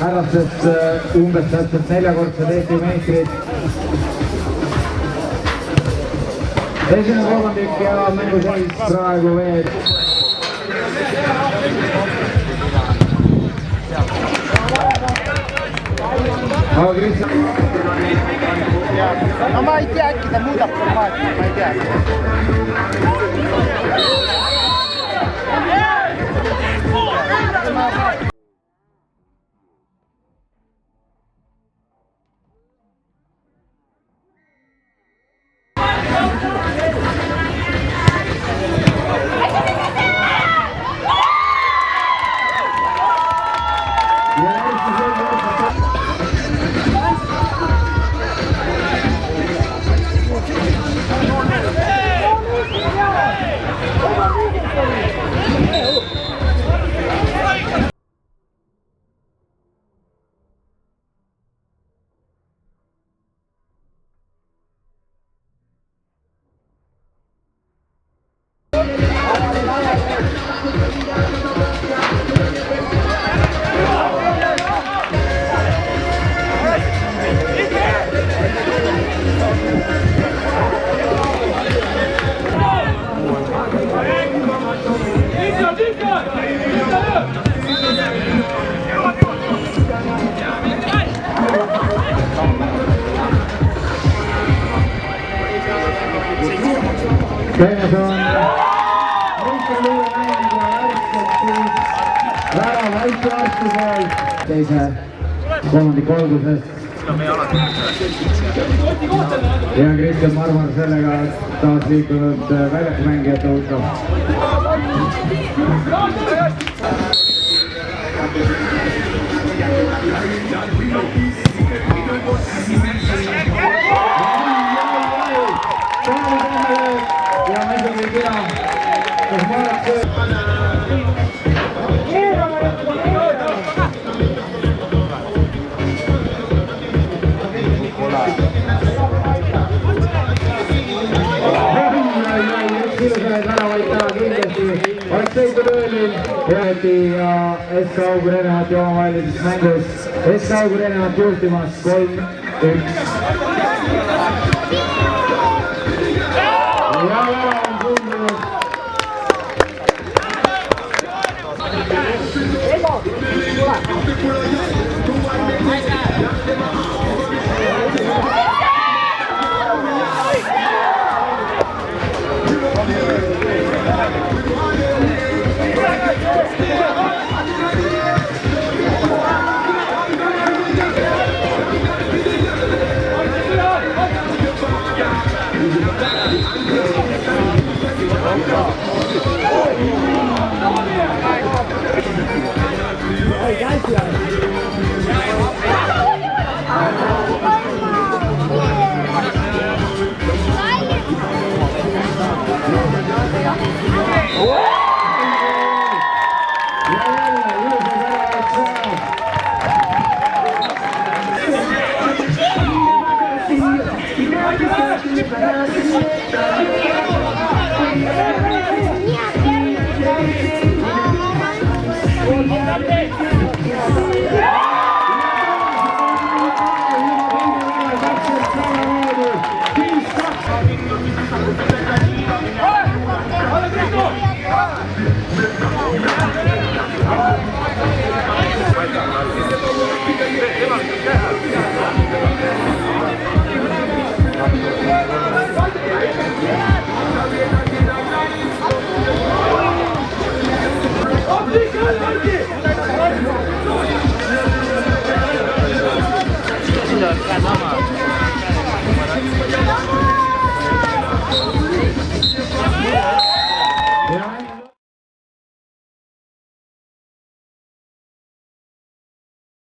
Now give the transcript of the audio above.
härrastest umbes täpselt 4-kordsed Eesti meistrid. Esimene kolmandik ja mänguseis praegu veel. Aga Kristjan... No ma ei tea, äkki ta muudab formaati, ma ei tea. Teines on Riikar Luue mängida värskelt siis väga väike arsti poolt teise kolmandiku algusest. Ja Kristjan Marmar sellega taas liikunud väljaku mängijate hulka. Ja muidugi tea, kus Maarat sööb. Ilusaid väravaid taha kindlasti oleks sõidu löölil Jõheti ja SK Augur Enemat omavahelises mängus. SK Augur Enemat juhtimas 3-1. Ja vära on sundunud. Thank you.